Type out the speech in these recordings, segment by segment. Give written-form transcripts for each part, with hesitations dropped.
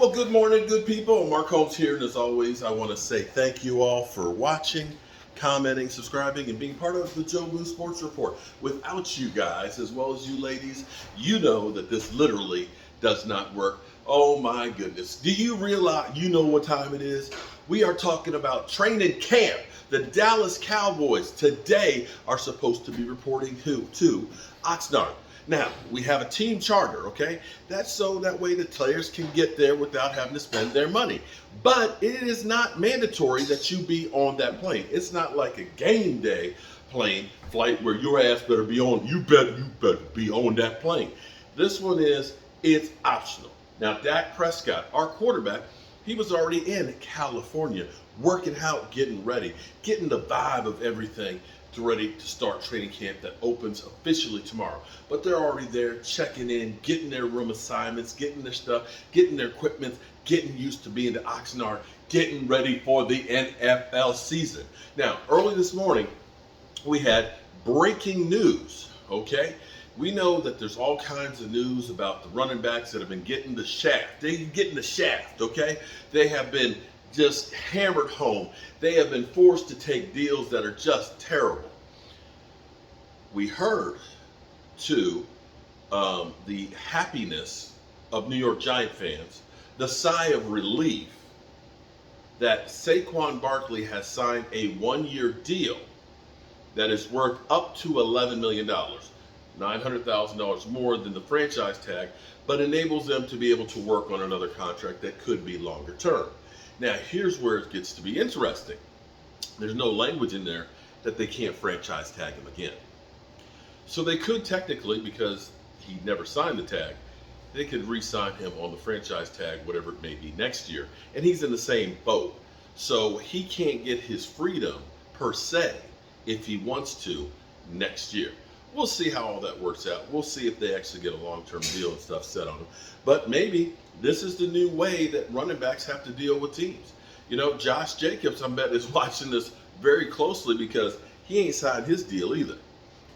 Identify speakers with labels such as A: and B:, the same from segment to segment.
A: Well, good morning, good people. Mark Holmes here, and as always, I want to say thank you all for watching, commenting, subscribing, and being part of the Joe Blue Sports Report. Without you guys, as well as you ladies, you know that this literally does not work. Oh my goodness. Do you realize, you know what time it is? We are talking about training camp. The Dallas Cowboys today are supposed to be reporting to Oxnard. Now, we have a team charter, okay? That's so that way the players can get there without having to spend their money. But it is not mandatory that you be on that plane. It's not like a game day plane flight where your ass better be on, you better be on that plane. This one is, it's optional. Now, Dak Prescott, our quarterback, he was already in California, working out, getting ready, getting the vibe of everything ready to start training camp that opens officially tomorrow. But they're already there checking in, getting their room assignments, getting their stuff, getting their equipment, getting used to being to Oxnard, getting ready for the NFL season. Now, early this morning, we had breaking news, okay? We know that there's all kinds of news about the running backs that have been getting the shaft. They're getting the shaft, okay? They have been just hammered home. They have been forced to take deals that are just terrible. We heard to the happiness of New York Giant fans, the sigh of relief that Saquon Barkley has signed a one-year deal that is worth up to $11 million, $900,000 more than the franchise tag, but enables them to be able to work on another contract that could be longer term. Now, here's where it gets to be interesting. There's no language in there that they can't franchise tag him again. So they could technically, because he never signed the tag, they could re-sign him on the franchise tag, whatever it may be, next year. And he's in the same boat. So he can't get his freedom, per se, if he wants to, next year. We'll see how all that works out. We'll see if they actually get a long-term deal and stuff set on him. But maybe this is the new way that running backs have to deal with teams. You know, Josh Jacobs, I bet, is watching this very closely because he ain't signed his deal either.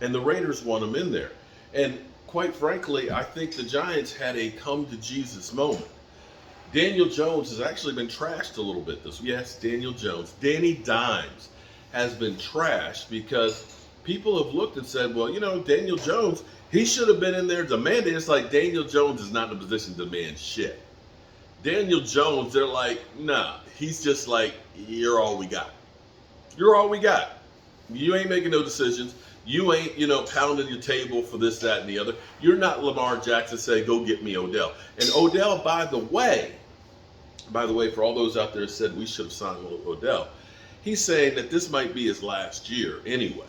A: And the Raiders want him in there. And quite frankly, I think the Giants had a come-to-Jesus moment. Daniel Jones has actually been trashed a little bit this week. Yes, Daniel Jones. Danny Dimes has been trashed because people have looked and said, well, you know, Daniel Jones, he should have been in there demanding. It's like Daniel Jones is not in a position to demand shit. Daniel Jones, they're like, nah, he's just like, you're all we got. You're all we got. You ain't making no decisions. You ain't, pounding your table for this, that, and the other. You're not Lamar Jackson say, go get me Odell. And Odell, by the way, for all those out there that said we should have signed Odell, he's saying that this might be his last year anyway.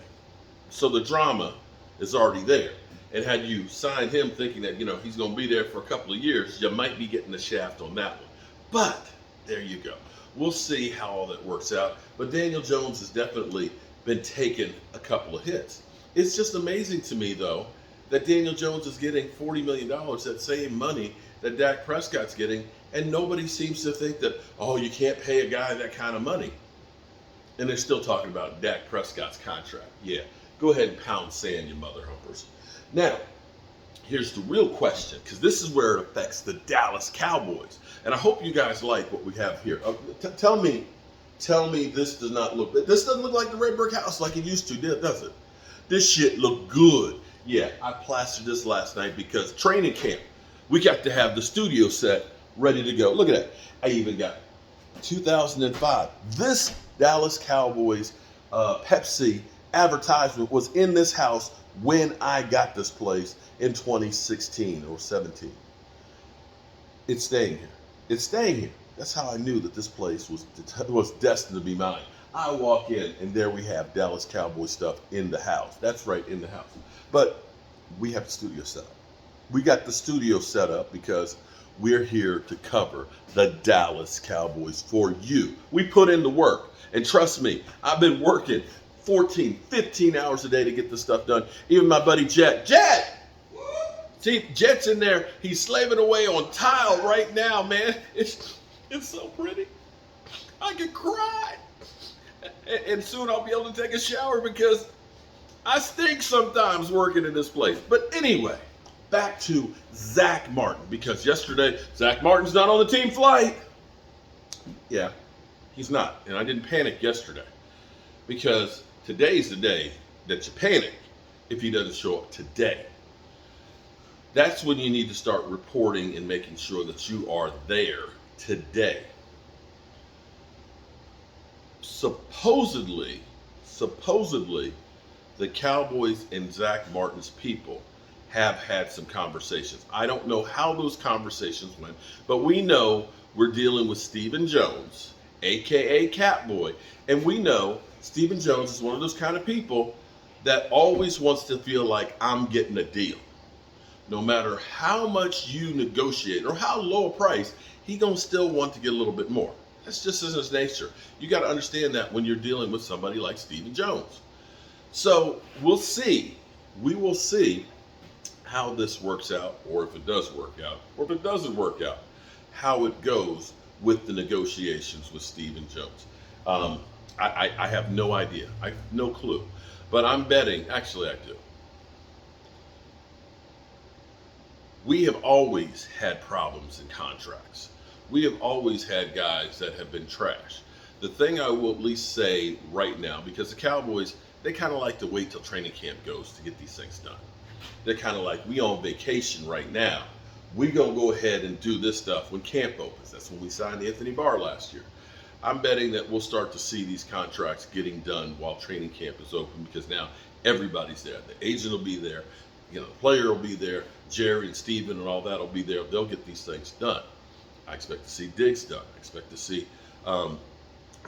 A: So the drama is already there. And had you signed him thinking that, he's going to be there for a couple of years, you might be getting the shaft on that one. But there you go. We'll see how all that works out. But Daniel Jones has definitely been taking a couple of hits. It's just amazing to me, though, that Daniel Jones is getting $40 million, that same money that Dak Prescott's getting, and nobody seems to think that, oh, you can't pay a guy that kind of money. And they're still talking about Dak Prescott's contract. Yeah. Go ahead and pound sand, you mother humpers. Now, here's the real question, because this is where it affects the Dallas Cowboys. And I hope you guys like what we have here. Tell me this doesn't look like the red brick house like it used to, does it? This shit look good. Yeah, I plastered this last night because training camp, we got to have the studio set ready to go. Look at that. I even got 2005. This Dallas Cowboys Pepsi advertisement was in this house when I got this place in 2016 or 17. It's staying here. It's staying here. That's how I knew that this place was destined to be mine. I walk in and there we have Dallas Cowboy stuff in the house. That's right, in the house. But we have the studio set up. We got the studio set up because we're here to cover the Dallas Cowboys for you. We put in the work. And trust me, I've been working 14, 15 hours a day to get this stuff done. Even my buddy Jet. See, Jet's in there. He's slaving away on tile right now, man. It's so pretty. I could cry. And soon I'll be able to take a shower because I stink sometimes working in this place. But anyway, back to Zack Martin, because yesterday, Zack Martin's not on the team flight. Yeah, he's not. And I didn't panic yesterday, because today's the day that you panic if he doesn't show up today. That's when you need to start reporting and making sure that you are there today. Supposedly, the Cowboys and Zack Martin's people have had some conversations. I don't know how those conversations went, but we know we're dealing with Stephen Jones, aka Catboy, and we know Stephen Jones is one of those kind of people that always wants to feel like I'm getting a deal. No matter how much you negotiate or how low a price, he gonna still want to get a little bit more. That's just his nature. You got to understand that when you're dealing with somebody like Stephen Jones. So we'll see. We will see how this works out, or if it does work out, or if it doesn't work out, how it goes with the negotiations with Stephen Jones. I have no idea. I have no clue. But I'm betting, actually I do. We have always had problems in contracts. We have always had guys that have been trash. The thing I will at least say right now, because the Cowboys, they kind of like to wait till training camp goes to get these things done. They're kind of like, we on vacation right now. We gonna go ahead and do this stuff when camp opens. That's when we signed Anthony Barr last year. I'm betting that we'll start to see these contracts getting done while training camp is open, because now everybody's there. The agent will be there, the player will be there, Jerry and Steven and all that will be there. They'll get these things done. I expect to see Diggs done. I expect to see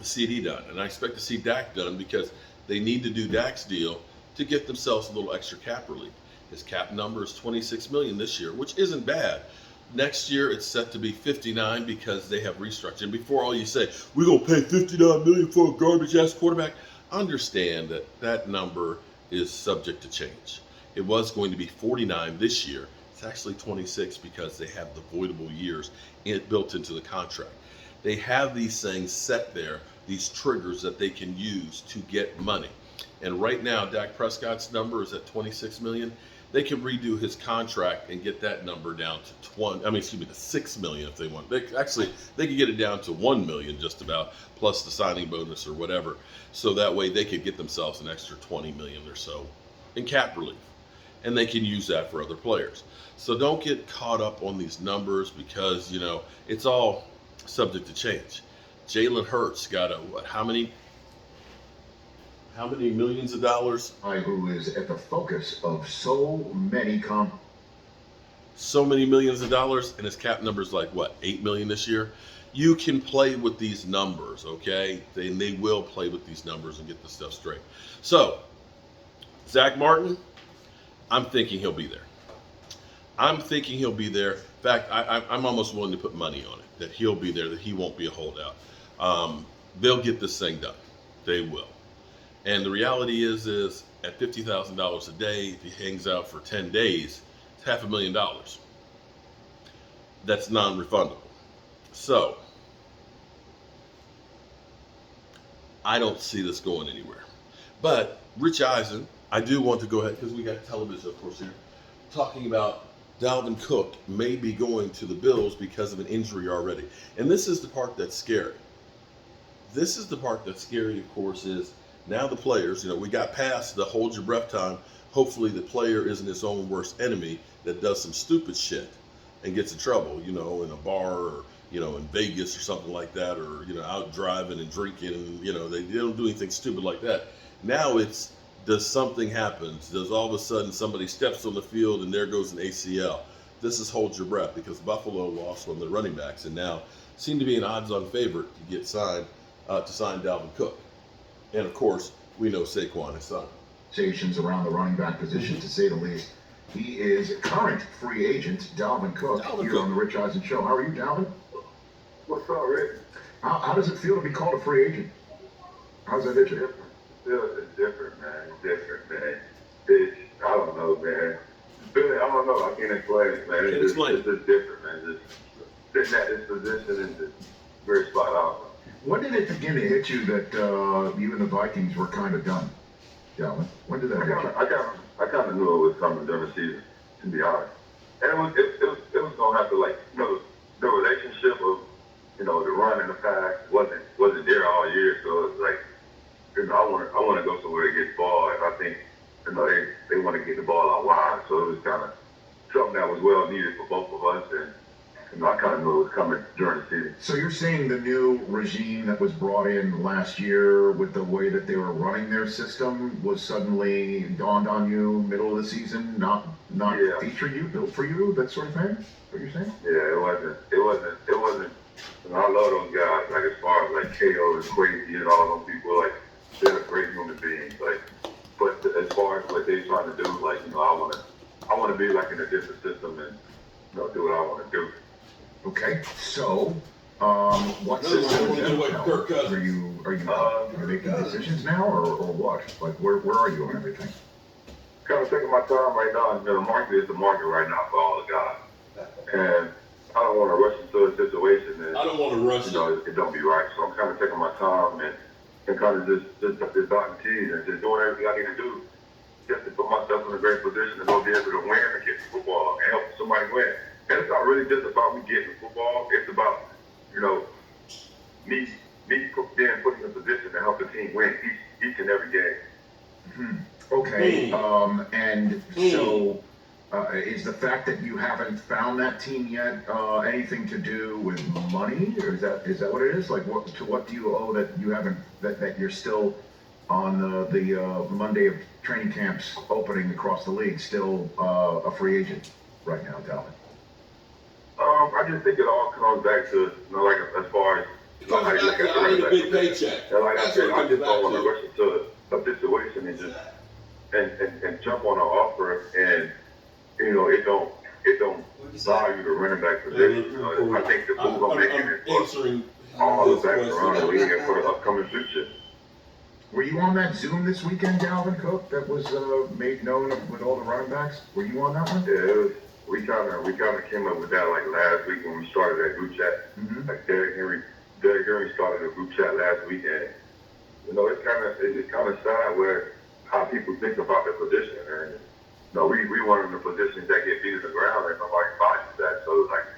A: CD done. And I expect to see Dak done, because they need to do Dak's deal to get themselves a little extra cap relief. His cap number is $26 million this year, which isn't bad. Next year, it's set to be 59 because they have restructured. And before all you say, we're going to pay $59 million for a garbage-ass quarterback, understand that that number is subject to change. It was going to be 49 this year. It's actually 26 because they have the voidable years built into the contract. They have these things set there, these triggers that they can use to get money. And right now, Dak Prescott's number is at 26 million. They can redo his contract and get that number down to 6 million if they want. They could get it down to 1 million just about, plus the signing bonus or whatever. So that way they could get themselves an extra 20 million or so in cap relief. And they can use that for other players. So don't get caught up on these numbers, because, it's all subject to change. Jalen Hurts got how many millions of dollars?
B: Who is at the focus of so many
A: millions of dollars, and his cap number is like, 8 million this year? You can play with these numbers, okay? They will play with these numbers and get the stuff straight. So, Zack Martin, I'm thinking he'll be there. In fact, I'm almost willing to put money on it, that he'll be there, that he won't be a holdout. They'll get this thing done. They will. And the reality is at $50,000 a day, if he hangs out for 10 days, it's $500,000. That's non-refundable. So, I don't see this going anywhere. But Rich Eisen, I do want to go ahead, because we got television, of course, here, talking about Dalvin Cook may be going to the Bills because of an injury already. And this is the part that's scary. Of course, is now the players, we got past the hold your breath time. Hopefully the player isn't his own worst enemy that does some stupid shit and gets in trouble, in a bar or, in Vegas or something like that, or, out driving and drinking, and, they don't do anything stupid like that. Now it's, does something happen? Does all of a sudden somebody steps on the field and there goes an ACL? This is hold your breath, because Buffalo lost one of their running backs and now seem to be an odds-on favorite to get signed, to sign Dalvin Cook. And of course, we know Saquon is signed.
B: Conversations around the running back position, to say the least. He is current free agent Dalvin Cook here on the Rich Eisen Show. How are you, Dalvin?
C: What's up, Rick?
B: How does it feel to be called a free agent? How's that hit you?
C: It's different, man. I don't know, man. I don't know. I can't explain it, man. It's just different, man. Just sitting at this position and just very spot on.
B: When did it begin to hit you that you and the Vikings were kind of done, Dalvin? When did that hit you?
C: I kind of knew it was coming during the season, to be honest. And it was gonna have to, like, the relationship of, the run and the pass wasn't there all year. So it's like, I want to go somewhere to get the ball, and I think, they want to get the ball out wide. So it was kind of something that was well needed for both of us, and I kind of knew it was coming during the season.
B: So you're saying the new regime that was brought in last year with the way that they were running their system was suddenly dawned on you middle of the season, not feature you, built for you, that sort of thing? What you're saying?
C: Yeah, it wasn't. I love those guys. Like, as far as like KO and Crazy and all those people, like, they're great human beings. Like, but as far as what they're trying to do, like, I wanna be like in a different system and do what I want to do.
B: Okay, so what system is that now? Are you making decisions now, or what? Like, where are you on everything?
C: Kind of taking my time right now. The market is the market right now for all the guys, and I don't want to rush into a situation that
A: I don't want to rush
C: it don't be right. So I'm kind of taking my time and kind of just dotting T's and just doing everything I need to do just to put myself in a great position to go be able to win and get the football and help somebody win. And it's not really just about me getting the football. It's about, me being put in a position to help the team win each and every game.
B: Mm-hmm. Okay. And so is the fact that you haven't found that team yet anything to do with money, or is that what it is? Like, what do you owe that you haven't that you're still on the Monday of training camps opening across the league, still a free agent right now, Dalvin?
C: I just think it all comes back to, like, as far as how you look at the running back position. And like I said, I just don't want to rush into a situation and just and jump on an offer and it don't value the running back position. I think the move I'm making is for all the backs around the league and for the upcoming future.
B: Were you on that Zoom this weekend, Dalvin Cook, that was made known with all the running backs? Were you on that one?
C: Yeah, we kind of came up with that like last week when we started that group chat. Mm-hmm. Like Derrick Henry started a group chat last week, and it's kind of sad where how people think about the position. And we one of the positions that get beat to the ground and nobody values that. So it's like,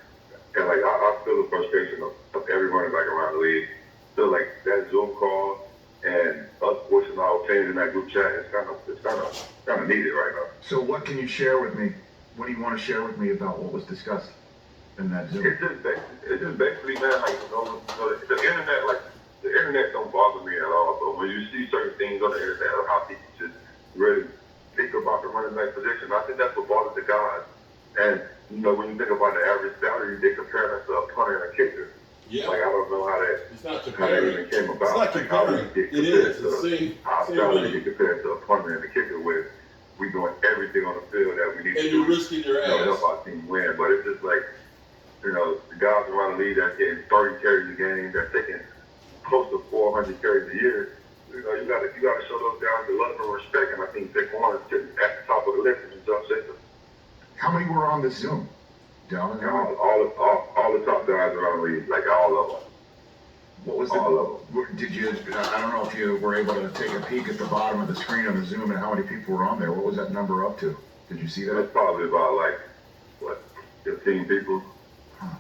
C: I feel the frustration of every running back around the league. So like that Zoom call and us voicing our opinion in that group chat is kind of needed right now.
B: So what can you share with me? What do you want to share with me about what was discussed in that Zoom?
C: It's just basically, man, like, the internet don't bother me at all. But when you see certain things on the internet or how people just really think about the running back position, I think that's what bothers the guys. And when you think about the average salary, they compare that to a punter and a kicker.
A: Yeah.
C: Like, I don't know how that even came about.
A: It's not comparing. It is. It's the same.
C: Our salary get compared to a punter and a kicker with. We doing everything on the field that we need to do.
A: And you're risking your ass.
C: Help our team win. But it's just like, the guys around the league that's getting 30 carries a game, that's taking close to 400 carries a year. You got to show those guys the love and respect. And I think Zack Martin is at the top of the list in himself.
B: How many were on the Zoom, Dalvin?
C: All the top guys around the league, like all of them.
B: What was did you, I don't know if you were able to take a peek at the bottom of the screen on the Zoom and how many people were on there. What was that number up to? Did you see that?
C: It's probably about 15 people.
B: Huh.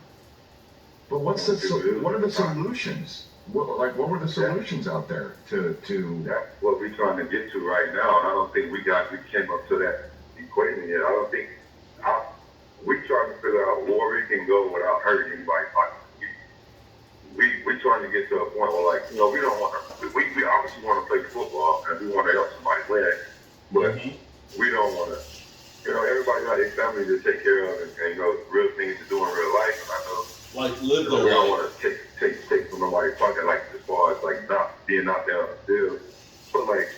B: But what are the solutions? What were the solutions out there to?
C: That's what we're trying to get to right now. And I don't think we came up to that equation yet. I don't think, we're trying to figure out where we can go without hurting anybody. We're trying to get to a point where, we don't want to, we obviously want to play football and we want to help somebody win, but we don't want to, everybody got their family to take care of and real things to do in real life. And I know,
A: live their life.
C: We don't want to take from nobody's pocket, as far as, not being out there on the field. But,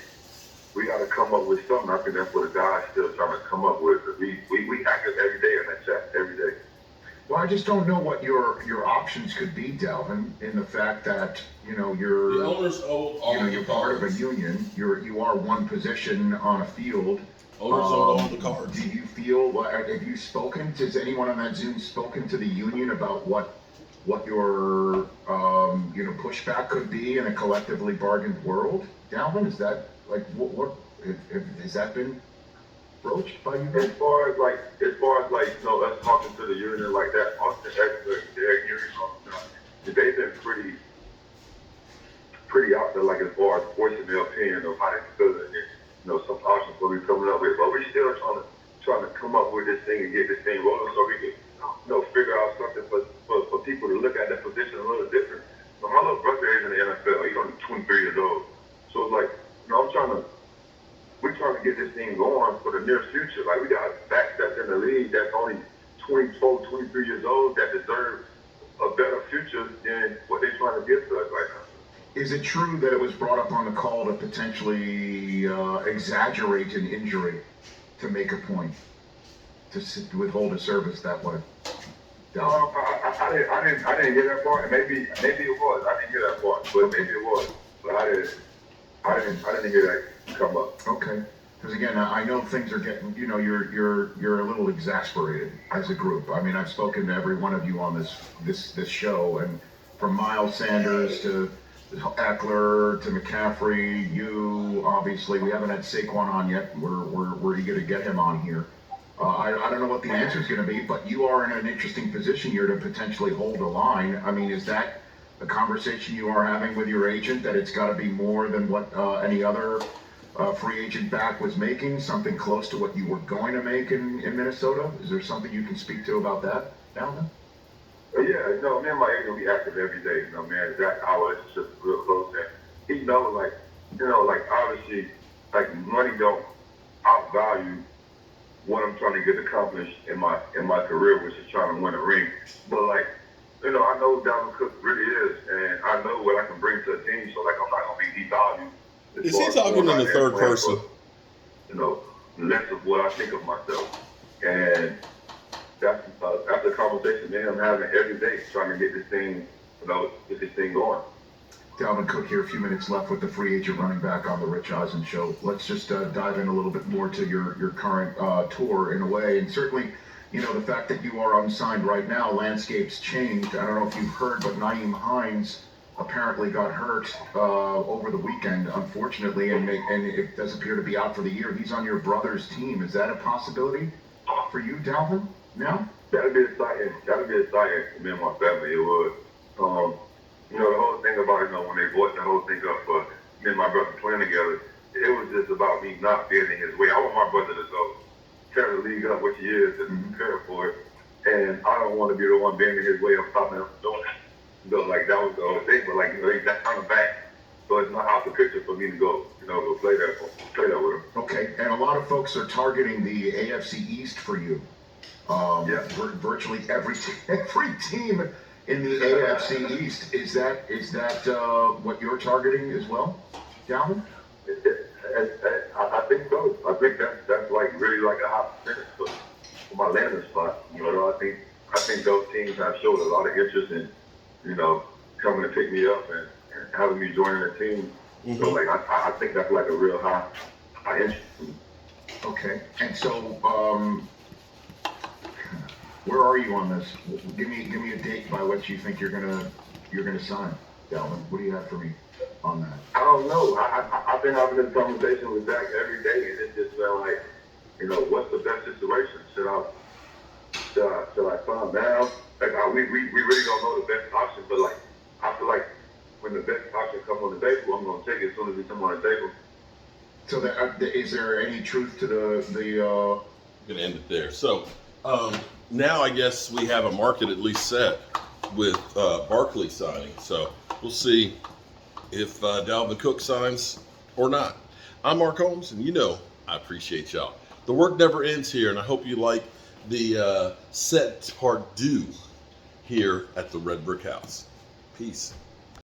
C: we got to come up with something. I think that's what the guys still trying to come up with. We practice every day in that chat, every day.
B: Well, I just don't know what your options could be, Dalvin, in the fact that you're
A: the owners own all
B: you're part of a union. You are one position on a field.
A: Owners own all the cards.
B: Do you feel? Have you spoken? Has anyone on that Zoom spoken to the union about what your pushback could be in a collectively bargained world, Dalvin? Is that what has that been broached by you
C: As
B: guys?
C: far as like, us talking to the union like that, Austin Eckler, their union all the time, they've been pretty out there, like as far as voicing their opinion of how they feel it. Some options will be coming up with, but we're still trying to come up with this thing and get this thing rolling so we can, figure out something for people to look at that position a little different. So my little brother is in the NFL. He's only 23 years old. So it's like, we're trying to get this thing going for the near future. Like, we got backs that's in the league that's only 24, 23 years old that deserve a better future than what they're trying to give to us right now.
B: Is it true that it was brought up on the call to potentially exaggerate an injury to make a point, to withhold a service that way?
C: I didn't hear that part. Maybe it was. I didn't hear that part, but maybe it was. But I didn't hear that come up.
B: Okay. Because again, I know things are getting, you're a little exasperated as a group. I mean, I've spoken to every one of you on this show, and from Miles Sanders to Eckler to McCaffrey, you obviously, we haven't had Saquon on yet. We're eager to get him on here. I don't know what the answer is going to be, but you are in an interesting position here to potentially hold a line. I mean, is that a conversation you are having with your agent, that it's got to be more than what any other free agent back was making, something close to what you were going to make in Minnesota? Is there something you can speak to about that, Dalvin?
C: Yeah, me and my agent, we active every day. Man, Zach, our relationship is real close, and he knows, obviously, money don't outvalue what I'm trying to get accomplished in my career, which is trying to win a ring. But I know who Dalvin Cook really is, and I know what I can bring to a team. So I'm not gonna be devalued.
A: Is he talking in the third person?
C: Less of what I think of myself, and that's a conversation I'm having every day, trying to get this thing, get this thing going.
B: Dalvin Cook here, a few minutes left with the free agent running back on the Rich Eisen Show. Let's just dive in a little bit more to your current tour in a way. And certainly, the fact that you are unsigned right now, landscape's changed. I don't know if you've heard, but Nyheim Hines apparently got hurt over the weekend, unfortunately, and it does appear to be out for the year. He's on your brother's team. Is that a possibility for you, Dalvin, now?
C: That'd be exciting. That'd be exciting for me and my family. It would. The whole thing about, when they brought the whole thing up for me and my brother playing together, it was just about me not being in his way. I want my brother to go tear the league up, which he is, and prepare for it. And I don't want to be the one being in his way of stopping him from doing it. That was the whole thing. But, he's on the back, so it's not out the picture for me to go, go play that with him.
B: Okay, and a lot of folks are targeting the AFC East for you.
C: Yeah.
B: Virtually every team in the AFC East. Is that what you're targeting as well, Dalvin?
C: I think so. I think that's really a high percentage for my landing spot. I think those teams have showed a lot of interest in, coming to pick me up and having me joining the team. Mm-hmm. So I think that's a real high interest.
B: Okay, and so where are you on this? Give me a date by which you think you're gonna sign, Dalvin. What do you have for me on that?
C: I don't know. I've been having this conversation with Zach every day, and it just felt like, what's the best situation? Should I sign now? We really don't know the best option, but I feel like when the best option comes on the table, I'm gonna take it as soon as it comes on the table.
B: So is there any truth to the?
A: I'm gonna end it there. So. Now I guess we have a market at least set with Barkley signing. So we'll see if Dalvin Cook signs or not. I'm Mark Holmes, and I appreciate y'all. The work never ends here, and I hope you like the set part due here at the Red Brick House. Peace.